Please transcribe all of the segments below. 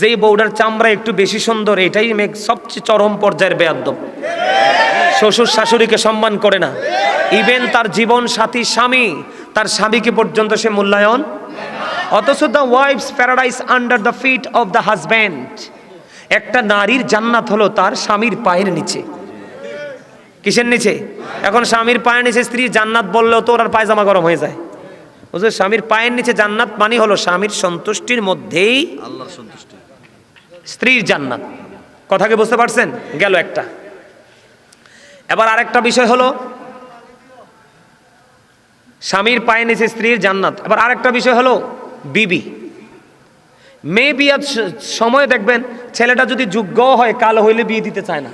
যেই বউটার চামড়া একটু বেশি সুন্দর, এটাই সবচেয়ে চরম পর্যায়ের বেয়াদ্দব। শ্বশুর শাশুড়িকে সম্মান করে না, ইভেন তার জীবন সাথী স্বামী, তার স্বামীকে পর্যন্ত সে মূল্যায়ন। অথচ the wife's paradise under the feet of the husband, একটা নারীর জান্নাত হলো তার স্বামীর পায়ের নিচে। কিসের নিচে? এখন স্বামীর পায়ের নিচে স্ত্রীর জান্নাত বললেও তো ওর পায়জামা গরম হয়ে যায়। বুঝলে, স্বামীর পায়ের নিচে জান্নাত মানে হলো স্বামীর সন্তুষ্টির মধ্যেই আল্লাহর সন্তুষ্টি, স্ত্রীর জান্নাত। কথাকে বুঝতে পারছেন? গেল একটা। এবার আরেকটা বিষয় হলো স্বামীর পায়ের নিচে স্ত্রীর জান্নাত। এবার আরেকটা বিষয় হলো বিবি। মেয়ে বিয়ার সময় দেখবেন ছেলেটা যদি যোগ্য হয়, কালো হইলে বিয়ে দিতে চায় না।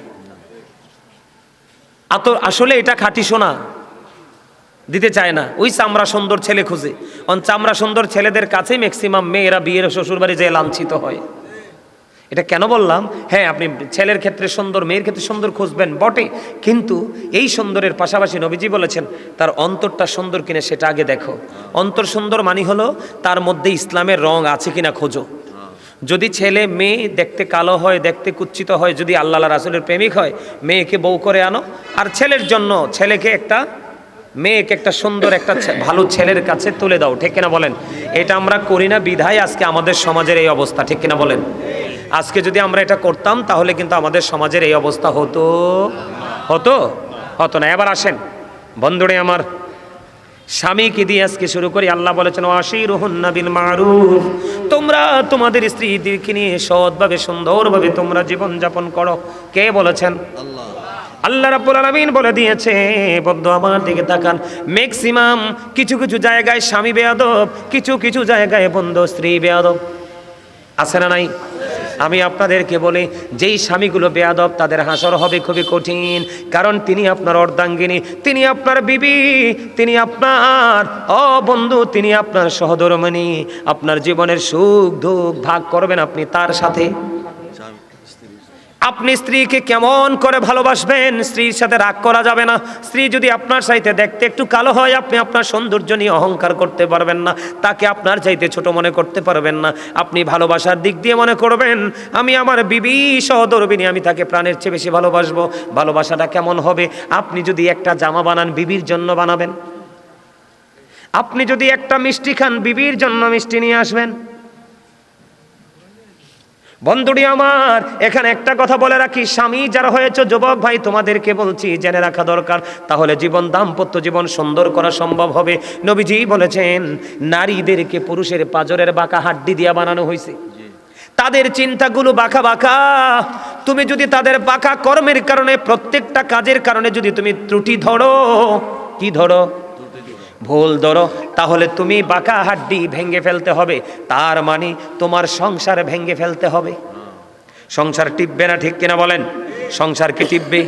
আসলে এটা খাঁটি সোনা, দিতে চায় না, ওই চামড়া সুন্দর ছেলে খুঁজে। চামড়া সুন্দর ছেলেদের কাছেই ম্যাক্সিমাম মেয়েরা বিয়ের শ্বশুরবাড়ি যেয়ে লাঞ্ছিত হয়। এটা কেন বললাম? হ্যাঁ, আপনি ছেলের ক্ষেত্রে সুন্দর, মেয়ের ক্ষেত্রে সুন্দর খুঁজবেন বটে, কিন্তু এই সুন্দরের পাশাপাশি নবীজি বলেছেন তার অন্তরটা সুন্দর কিনা সেটা আগে দেখো। অন্তর সুন্দর মানে হলো তার মধ্যে ইসলামের রং আছে কিনা খোঁজো। যদি ছেলে মেয়ে দেখতে কালো হয়, দেখতে কুচ্ছিত হয়, যদি আল্লাহ রাসূলের প্রেমিক হয়, মেয়েকে বউ করে আনো। আর ছেলের জন্য মেয়েকে একটা সুন্দর একটা ভালো ছেলের কাছে তুলে দাও। ঠিক কিনা বলেন? এটা আমরা করি না বিধায় আজকে আমাদের সমাজের এই অবস্থা। ঠিক কিনা বলেন? আজকে যদি আমরা এটা করতাম তাহলে কিন্তু আমাদের সমাজের এই অবস্থা হতো না। এবার আসেন বন্ধুরে আমার, স্বামীকে দিয়ে আজকে শুরু করি। আল্লাহ বলেছেন ওয়াশিরুহুন্না বিল মারুফ, তোমরা তোমাদের স্ত্রীদেরকে নিয়ে সৎভাবে সুন্দরভাবে তোমরা জীবন যাপন করো। কে বলেছেন? আল্লাহ রাব্বুল আলামিন বলে দিয়েছে। বন্ধু আমার দিকে তাকান, ম্যাক্সিমাম কিছু কিছু জায়গায় স্বামী বেয়াদব, কিছু কিছু জায়গায় বন্ধু স্ত্রী বেয়াদব। আছে না নাই? আমি আপনাদেরকে বলি, যেই স্বামীগুলো বেয়াদব তাদের হাসর হবে খুবই কঠিন। কারণ তিনি আপনার অর্ধাঙ্গিনী, তিনি আপনার বিবি, তিনি আপনার বন্ধু, তিনি আপনার সহধর্মিণী। আপনার জীবনের সুখ দুঃখ ভাগ করবেন আপনি তার সাথে। আপনি স্ত্রীকে কেমন করে ভালোবাসবেন, স্ত্রীর সাথে রাগ করা যাবে না। স্ত্রী যদি আপনার চাইতে দেখতে একটু কালো হয়, আপনি আপনার সৌন্দর্য নিয়ে অহংকার করতে পারবেন না, তাকে আপনার চাইতে ছোট মনে করতে পারবেন না। আপনি ভালোবাসার দিক দিয়ে মনে করবেন আমি আমার বিবি সহধর্মিণী, আমি তাকে প্রাণের চেয়ে বেশি ভালোবাসবো। ভালোবাসাটা কেমন হবে? আপনি যদি একটা জামা বানান, বিবির জন্য বানাবেন। আপনি যদি একটা মিষ্টি খান, বিবির জন্য মিষ্টি নিয়ে আসবেন। বন্ধুটি আমার, এখানে একটা কথা বলে রাখি, স্বামী যারা হয়েছে যুবক ভাই, তোমাদেরকে বলছি জেনে রাখা দরকার, তাহলে দাম্পত্য জীবন সুন্দর করা সম্ভব হবে। নবীজি বলেছেন নারীদেরকে পুরুষের পাজরের বাঁকা হাড্ডি দিয়া বানানো হয়েছে। তাদের চিন্তাগুলো বাঁকা বাঁকা। তুমি যদি তাদের বাঁকা কর্মের কারণে, প্রত্যেকটা কাজের কারণে যদি তুমি ত্রুটি ধরো, কি ধরো? ভুল ধরো, তাহলে তুমি বাঁকা হাড্ডি ভেঙে ফেলতে হবে। তার মানে তোমার সংসার ভেঙে ফেলতে হবে। সংসার টিপবে না। ঠিক কিনা বলেন? সংসার কি টিপবে?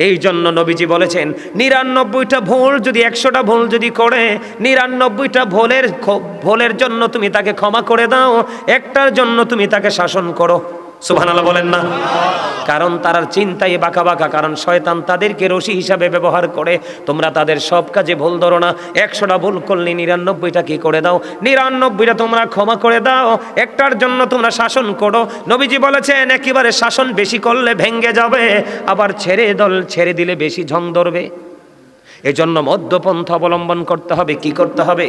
এই জন্য নবীজি বলেছেন 99টা ভুল যদি 100টা ভুল যদি করে, 99টা ভুলের জন্য তুমি তাকে ক্ষমা করে দাও, একটার জন্য তুমি তাকে শাসন করো। সুবহানাল্লাহ বলেন না? কারণ তার চিন্তাই বাঁকা বাঁকা, কারণ শয়তান তাদেরকে রশি হিসাবে ব্যবহার করে। তোমরা তাদের সব কাজে ভুল ধরো না। 100টা ভুল করলে 99টা কি করে দাও, 99টা তোমরা ক্ষমা করে দাও, একটার জন্য তোমরা শাসন করো। নবীজি বলেছেন একেবারে শাসন বেশি করলে ভেঙ্গে যাবে, আবার ছেড়ে দিলে বেশি ঝং ধরবে। এজন্য মধ্যপন্থা অবলম্বন করতে হবে। কি করতে হবে?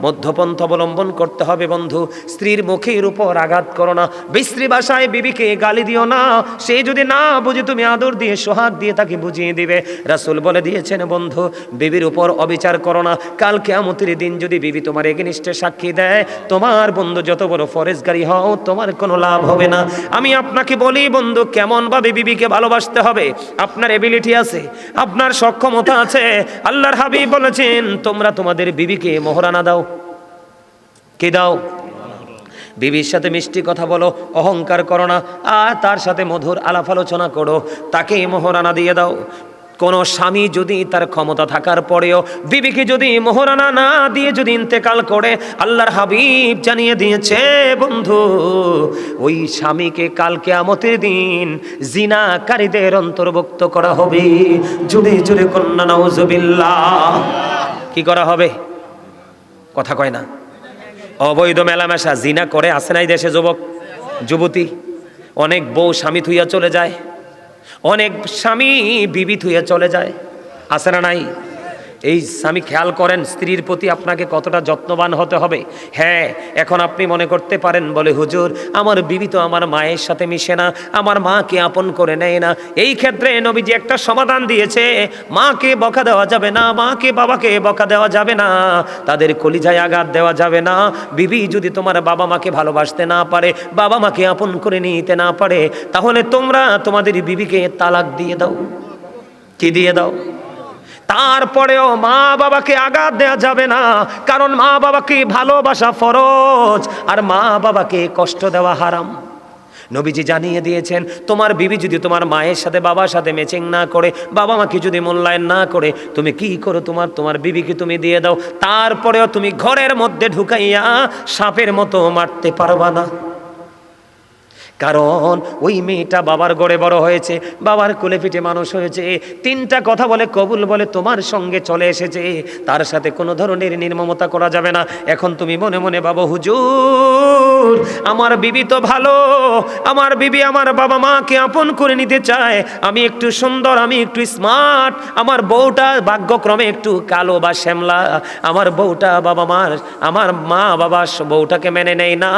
মধ্যপন্থা অবলম্বন করতে হবে। বন্ধু, স্ত্রীর মুখের উপর আঘাত করো না, বিশ্রী ভাষায় বিবিকে গালি দিও না। সে যদি না বুঝে, তুমি আদর দিয়ে সোহাগ দিয়ে তাকে বুঝিয়ে দিবে। রাসূল বলে দিয়েছেন বন্ধু, বিবির উপর অবিচার করো না। কাল কিয়ামতের দিন যদি বিবি তোমার এগেইনস্টে সাক্ষী দেয়, তোমার বন্ধু যত বড় ফরেজগারি হও, তোমার কোনো লাভ হবে না। আমি আপনাকে বলি বন্ধু, কেমন ভাবে বিবিকে ভালোবাসতে হবে। আপনার এবিলিটি আছে, আপনার সক্ষমতা আছে। আল্লাহর হাবিব বলেছেন তোমরা তোমাদের বিবিকে মোহরানা দাও। কি দাও? বিবির সাথে মিষ্টি কথা বলো, অহংকার করো না, আর তার সাথে মধুর আলাপ আলোচনা করো, তাকে মোহরানা দিয়ে দাও। কোন স্বামী যদি তার ক্ষমতা থাকার পরেও বিবিকে যদি মোহরানা না দিয়ে যদি ইন্তেকাল করে, আল্লাহর হাবিব জানিয়ে দিয়েছে বন্ধু, ওই স্বামীকে কাল কিয়ামতের দিন জিনাকারীদের অন্তর্ভুক্ত করা হবে। জুড়ে জুড়ে কন্যা নাউজুবিল্লাহ। কি করা হবে? কথা কয় না। অবৈধ মেলামেশা, জিনা করে, আছে না এই দেশে যুবক? যুবতী, অনেক বউ স্বামী থুইয়া চলে যায়, অনেক স্বামী বিবি থুইয়া চলে যায়, আছে না নাই? এই স্বামী খেয়াল করেন স্ত্রীর প্রতি আপনাকে কতটা যত্নবান হতে হবে। হ্যাঁ, এখন আপনি মনে করতে পারেন বলে হুজুর আমার বিবি তো আমার মায়ের সাথে মিশে না, আমার মাকে আপন করে নেয় না। এই ক্ষেত্রে নবীজি একটা সমাধান দিয়েছে, মাকে বকা দেওয়া যাবে না, মাকে বাবাকে বকা দেওয়া যাবে না, তাদের কলিজায় আঘাত দেওয়া যাবে না। বিবি যদি তোমার বাবা মাকে ভালোবাসতে না পারে, বাবা মাকে আপন করে নিতে না পারে, তাহলে তোমরা তোমাদের বিবিকে তালাক দিয়ে দাও। কি দিয়ে দাও? তারপরেও মা বাবাকে আঘাত দেওয়া যাবে না, কারণ মা বাবাকে ভালোবাসা ফরজ, আর মা বাবাকে কষ্ট দেওয়া হারাম। নবীজি জানিয়ে দিয়েছেন তোমার বিবি যদি তোমার মায়ের সাথে বাবার সাথে ম্যাচিং না করে, বাবা মাকে যদি মূল্যায়ন না করে, তুমি কি করো, তোমার বিবিকে তুমি দিয়ে দাও। তারপরেও তুমি ঘরের মধ্যে ঢুকাইয়া সাপের মতো মারতে পারবা না, কারণ ওই মেয়েটা বাবার ঘরে বড় হয়েছে, বাবার কোলে পিঠে মানুষ হয়েছে, তিনটা কথা বলে কবুল বলে তোমার সঙ্গে চলে এসেছে, তার সাথে কোনো ধরনের নির্মমতা করা যাবে না। এখন তুমি মনে মনে ভাবো হুজুর আমার বিবি তো ভালো, আমার বিবি আমার বাবা মাকে আপন করে নিতে চায়, আমি একটু সুন্দর, আমি একটু স্মার্ট, আমার বউটা ভাগ্যক্রমে একটু কালো বা শ্যামলা, আমার বউটা আমার মা বাবা বউটাকে মেনে নেয় না।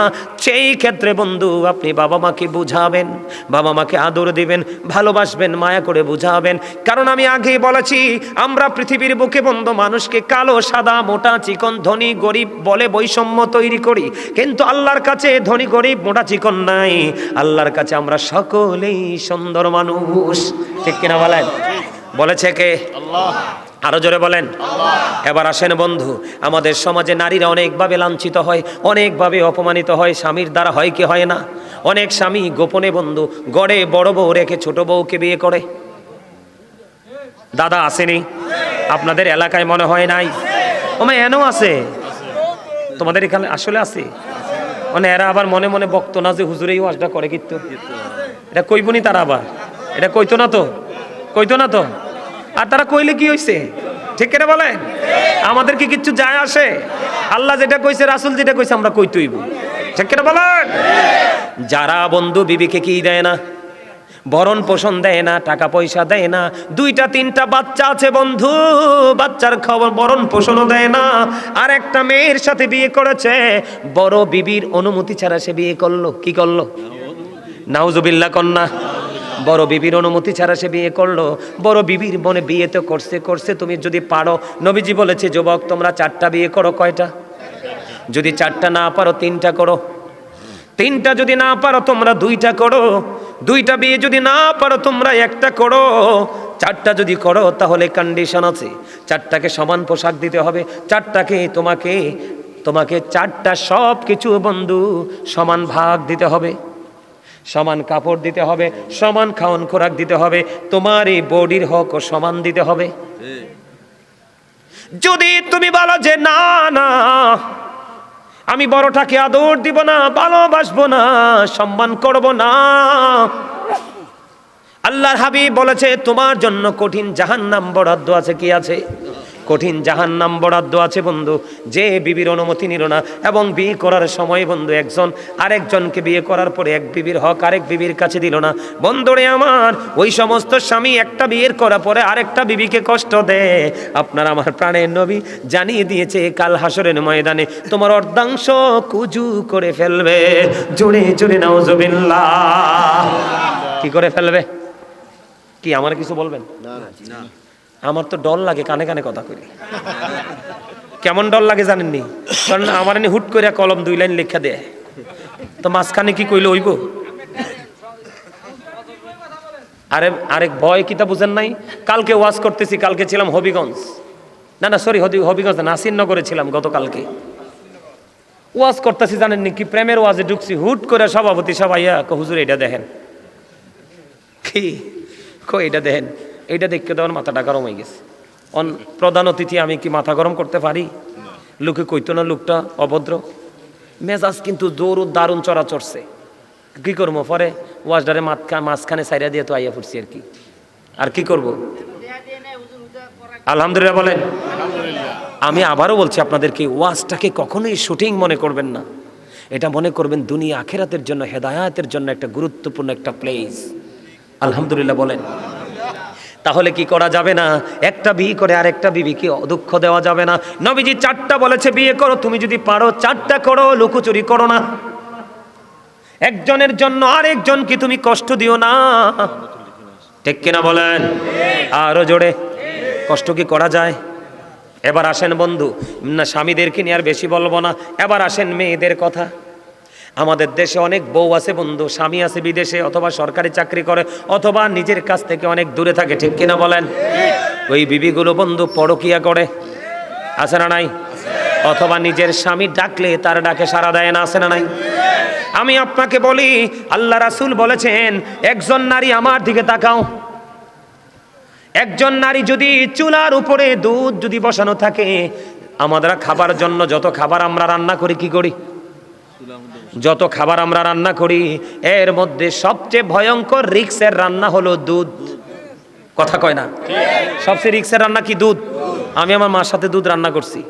সেই ক্ষেত্রে বন্ধু আপনি বাবা মাকে বুঝাবেন, বাবা মাকে আদর দিবেন, ভালোবাসবেন, মায়া করে বুঝাবেন। কারণ আমি আগেই বলেছি আমরা পৃথিবীর বুকে বন্ধু মানুষকে কালো সাদা মোটা চিকন ধনী গরিব বলে বৈষম্য তৈরি করি, কিন্তু আল্লাহর কাছে ধনী গরিব মোটা চিকন নাই, আল্লাহর কাছে আমরা সকলেই সুন্দর মানুষ। ঠিক কিনা বলেন? বলেছে কে? আল্লাহ। আরো জোরে বলেন আল্লাহ। এবার আসেন বন্ধু, আমাদের সমাজে নারীরা অনেকভাবে লাঞ্ছিত হয়, অনেকভাবে অপমানিত হয়, স্বামীর দ্বারা হয় কি হয় না? অনেক স্বামী গোপনে বন্ধু গড়ে বড় বউ রেখে ছোট বউকে বিয়ে করে। দাদা আসেনি? আপনাদের এলাকায় মনে হয় নাই? ওমা এনও আছে? তোমাদের এখানে আসলে আছে? মানে এরা আবার মনে মনে বক্ত না যে হুজুর এই ওয়াজটা করে, কিন্তু এটা কইবনি তারা, আবার এটা কইতো না তো, কইতো না তো, আর তারা কইলে কি হইছে? ঠিক করে বলেন? আমাদের কি কিচ্ছু যায় আসে? আল্লাহ যেটা কইছে, রাসূল যেটা কইছে আমরা কইতেইব। ঠিক করে বলেন? যারা বন্ধু বিবিকে কি দেয় না, ভরণ পোষণ দেয় না, টাকা পয়সা দেয় না, দুইটা তিনটা বাচ্চা আছে বন্ধু, বাচ্চার খবর ভরণ পোষণও দেয় না, আর একটা মেয়ের সাথে বিয়ে করেছে, বড় বিবির অনুমতি ছাড়া সে বিয়ে করলো। কি করলো? নাউজুবিল্লাহ কন্যা। বড় বিবির অনুমতি ছাড়া সে বিয়ে করলো। বড় বিবির মনে বিয়ে তো করছে তুমি যদি পারো, নবীজি বলেছে যুবক তোমরা 4টা বিয়ে করো। কয়টা? যদি 4টা না পারো 3টা করো, 3টা যদি না পারো তোমরা 2টা করো, 2টা বিয়ে যদি না পারো তোমরা 1টা করো, 4টা যদি করো তাহলে কন্ডিশন আছে, 4টাকে সমান পোশাক দিতে হবে, 4টাকে তোমাকে 4টা সব কিছু বন্ধু সমান ভাগ দিতে হবে, সমান কাপড় দিতে হবে, সমান খাওয়ান খোরাক দিতে হবে, তোমার এই বডির হকও সমান দিতে হবে। যদি তুমি বলো যে না না আমি বড়টাকে আদর দিব না, ভালোবাসবো না, সম্মান করব না, আল্লাহর হাবিব বলেছে তোমার জন্য কঠিন জাহান্নাম বরাদ্দ আছে। কি আছে? কঠিন জাহান্নাম বরাদ্দ আছে বন্ধু। যে বিবির অনুমতি নিল না এবং বিয়ে করার সময় বন্ধু একজন আরেকজনকে বিয়ে করার পরে এক বিবির হক আরেক বিবির কাছে দিল না, বন্ধুরে আমার ওই সমস্ত স্বামী একটা বিয়ের করার পরে আরেকটা বিবিকে কষ্ট দেয়, আপনার আমার প্রাণের নবী জানিয়ে দিয়েছে কাল হাসরের ময়দানে তোমার অর্ধাংশ কুজু করে ফেলবে। জোরে জোরে নাউজুবিল্লাহ। কি করে ফেলবে? কি আমার কিছু বলবেন? না, আমার তো ডর লাগে, কানে কানে কথা করি। কেমন ডর লাগে জানেননি? কারণ আমার এনে হুট করে কলম 2 লাইন লেখা দেয়, তো মাঝখানে কি কইলে হইব? আরেক ভয় কিতা বুঝেন নাই? কালকে ওয়াজ করতেছি, কালকে ছিলাম হবিগঞ্জ, না সরি হবিগঞ্জ নাসিরনগরে ছিলাম গতকালকে। ওয়াজ করতেছি জানেননি কি প্রেমের ওয়াজে ঢুকছি, হুট করে সভাপতি সবাইয়া হুজুর এটা দেখেন, কি এটা দেখেন, এইটা দেখতে দেওয়ার মাথাটা গরম হয়ে গেছে। প্রধান অতিথি আমি কি মাথা গরম করতে পারি? লোকে কইতো না লোকটা অভদ্র, মেজাজ কিন্তু জোর দারুণ চড়া চড়ছে। কি করবো? পরে ওয়াজডারে মাঝখানে সাইরা দিয়ে তো আইয়া পড়ছি আর কি করব? আলহামদুলিল্লাহ বলেন। আমি আবারও বলছি আপনাদেরকে, ওয়াজটাকে কখনোই শুটিং মনে করবেন না। এটা মনে করবেন দুনিয়া আখিরাতের জন্য, হেদায়াতের জন্য একটা গুরুত্বপূর্ণ একটা প্লেস। আলহামদুলিল্লাহ বলেন। তাহলে কি করা যাবে না? একটা বিয়ে করে আর একটা বিবিকে দুঃখ দেওয়া যাবে না। নবীজি 4টা বলেছে বিয়ে করো, তুমি যদি পারো 4টা করো, লুকোচুরি করো না। একজনের জন্য আরেকজনকে তুমি কষ্ট দিও না, ঠিক কিনা বলেন? আরো জোরে, কষ্ট কি করা যায়? এবার আসেন বন্ধু, না স্বামীদেরকে নিয়ে আর বেশি বলবো না, এবার আসেন মেয়েদের কথা। আমাদের দেশে অনেক বউ আছে বন্ধু, স্বামী আছে বিদেশে, অথবা সরকারি চাকরি করে, অথবা নিজের কাছ থেকে অনেক দূরে থাকে, ঠিক কিনা বলেন? ওই বিবিগুলো বন্ধু পরকিয়া করে, আছে না নাই? অথবা নিজের স্বামী ডাকলে তার ডাকে সাড়া দেয় না, আছে না নাই? আমি আপনাকে বলি, আল্লাহ রাসূল বলেছেন, একজন নারী আমার দিকে তাকাও, একজন নারী যদি চুলার উপরে দুধ যদি বসানো থাকে, আমরা খাবার জন্য যত খাবার আমরা রান্না করি, কি করি? যত খাবার আমরা রান্না করি, এর মধ্যে সবচেয়ে ভয়ঙ্কর রিক্সের রান্না হলো দুধ। কথা কয় না? সবচেয়ে রিক্সের রান্না কি? দুধ। আমি আমার মার সাথে দুধ রান্না করছি,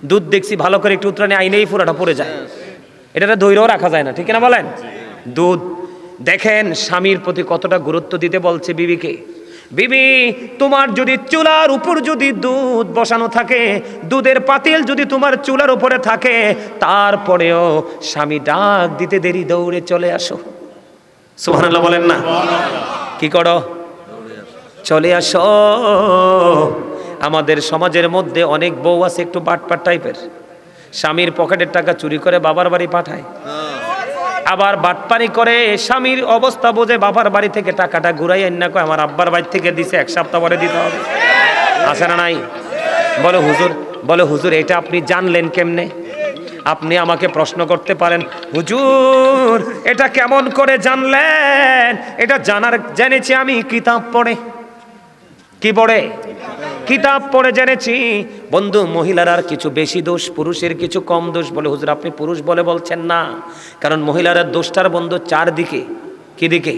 দুধ দেখছি ভালো করে একটু উতরানি আইনেই পুরোটা পড়ে যায়, এটা ধৈর্যও রাখা যায় না, ঠিক না বলেন? দুধ দেখেন স্বামীর প্রতি কতটা গুরুত্ব দিতে বলছে বিবিকে। বিবি, তোমার যদি চুলার উপর যদি দুধ বসানো থাকে, দুধের পাতিল যদি তোমার চুলার উপরে থাকে, তারপরেও স্বামী ডাক দিতে দেরি, দৌড়ে চলে আসো। সুবহানাল্লাহ বলেন না? কি করো? চলে আসো। আমাদের সমাজের মধ্যে অনেক বউ আছে একটু বাটপাট টাইপের, স্বামীর পকেটের টাকা চুরি করে বাবার বাড়ি পাঠায়, আবার বাটপারি করে স্বামীর অবস্থা বোঝে বাবার বাড়ি থেকে টাকাটা ঘুরাই আইন না, কয় আমার আব্বার বাড়ি থেকে দিছে, 1 সপ্তাহ পরে দিতে হবে, আছে না নাই? বলে হুজুর এটা আপনি জানলেন কেমনে? আপনি আমাকে প্রশ্ন করতে পারেন, হুজুর এটা কেমন করে জানলেন? এটা জেনেছি আমি কিতাব পড়ে। কি পড়ে? কিতাব পড়ে জেনেছি বন্ধু। মহিলার আর কিছু বেশি দোষ, পুরুষের কিছু কম দোষ। বলে হুজুর আপনি পুরুষ বলে বলছেন না, কারণ মহিলারা দোষটার বন্ধু 4 দিকে। কি দিকে?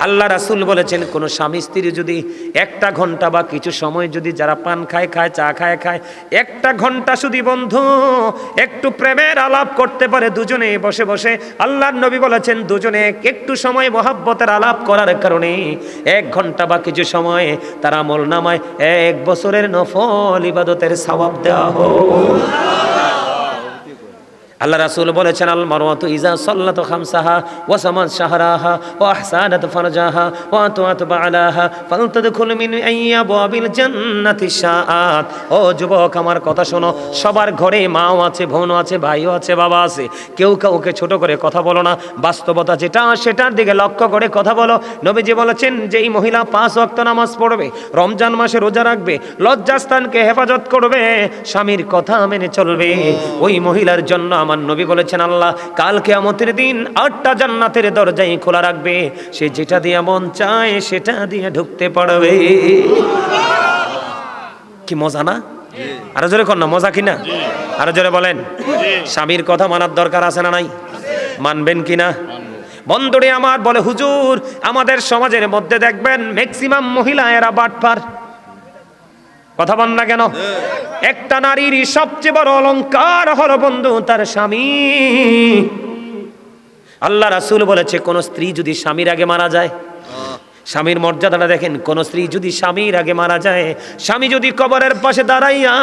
আল্লাহ রাসূল বলেছেন, কোন স্বামী স্ত্রী যদি 1টা ঘন্টা বা কিছু সময় যদি যারা পান খায়, চা খায়, 1টা ঘন্টা শুধু বন্ধু একটু প্রেমের আলাপ করতে পারে দুজনে বসে বসে, আল্লাহর নবী বলেছেন দুজনে একটু সময় মহাব্বতের আলাপ করার কারণে 1 ঘন্টা বা কিছু সময় তার আমলনামায় 1 বছরের নফল ইবাদতের সওয়াব দেওয়া হয়। আল্লাহ রাসূল বলেছেন, আল মারওয়াতু ইজা সাল্লাত খামসাহা ওয়া সামাত শাহরাহা ওয়া আহসানাত ফারজাহা ওয়া আতাত বালাহা ফালতাদখুল মিন আইয়াবিল জান্নাতি শাআত। ও যুবক আমার কথা শোনো, সবার ঘরে মাও আছে, বোনও আছে, ভাইও আছে, বাবা আছে, কেউ কাউকে ছোট করে কথা বলো না, বাস্তবতা যেটা সেটার দিকে লক্ষ্য করে কথা বলো। নবীজি বলেছেন, যেই মহিলা 5 ওয়াক্ত নামাজ পড়বে, রমজান মাসে রোজা রাখবে, লজ্জাস্থানকে হেফাজত করবে, স্বামীর কথা মেনে চলবে, ওই মহিলার জন্য আমার নবী বলেছেন আল্লাহ কাল কিয়ামতের দিন 8টা জান্নাতের দরজাই খোলা রাখবে, সে যেটা দিয়ে মন চায় সেটা দিয়ে ঢুকতে পারবে। কি মজা না? আরো জোরে কর না, মজা কিনা? আরো জোরে বলেন। স্বামীর কথা মানার দরকার আছে না নাই? মানবেন কিনা? বন্ধুরে আমার বলে, হুজুর আমাদের সমাজের মধ্যে দেখবেন ম্যাক্সিমাম মহিলা এরা বাটপার। কথা বল না কেন? একটা নারীর সবচেয়ে বড় অলংকার হলো বন্ধু তার স্বামী। আল্লাহ রাসূল বলেছে, কোন স্ত্রী যদি স্বামীর আগে মারা যায়, স্বামীর মর্যাদাটা দেখেন, কোন স্ত্রী যদি স্বামীর আগে মারা যায়, স্বামী যদি কবরের পাশে দাঁড়াইয়া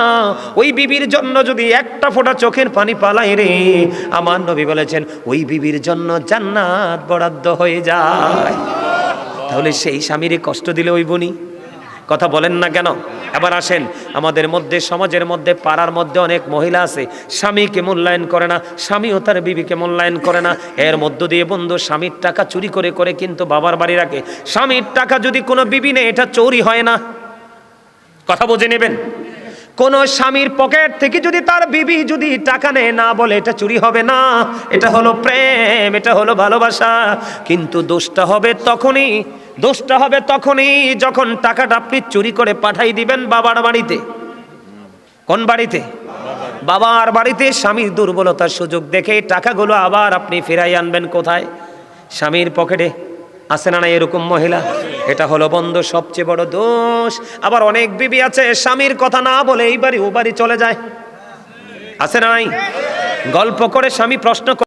ওই বিবির জন্য যদি 1টা ফোঁটা চোখের পানি পালায় রে, আমার নবী বলেছেন ওই বিবির জন্য জান্নাত বরাদ্দ হয়ে যায়। তাহলে সেই স্বামীর কষ্ট দিলে ওই বনি? কথা বলেন না কেন? এবার আসেন, আমাদের মধ্যে সমাজের মধ্যে পাড়ার মধ্যে অনেক মহিলা আছে স্বামীকে মূল্যায়ন করে না, স্বামীও তার বিবিকে মূল্যায়ন করে না। এর মধ্য দিয়ে বন্ধু স্বামীর টাকা চুরি করে করে কিন্তু বাবার বাড়ি রাখে। স্বামীর টাকা যদি কোনো বিবি নেই, এটা চোরি হয় না। কথা বুঝে নেবেন। কোন স্বামীর পকেট থেকে যদি তার বিবি যদি টাকা নেয়, না বলে এটা চুরি হবে না, এটা হলো প্রেম, এটা হলো ভালোবাসা। কিন্তু দোষটা হবে তখনই যখন টাকাটা আপনি চুরি করে পাঠাই দিবেন বাবার বাড়িতে। কোন বাড়িতে? বাবার বাড়িতে। স্বামীর দুর্বলতার সুযোগ দেখে টাকাগুলো আবার আপনি ফিরাই আনবেন কোথায়? স্বামীর পকেটে। আছে না এরকম মহিলা? এটা হলো বন্ধু সবচেয়ে বড় দোষ। আবার অনেক বিবি আছে স্বামীর কথা না বলে এই বাড়ি ও বাড়ি চলে যায়, আছে না নাই? গল্প করে স্বামী প্রশ্ন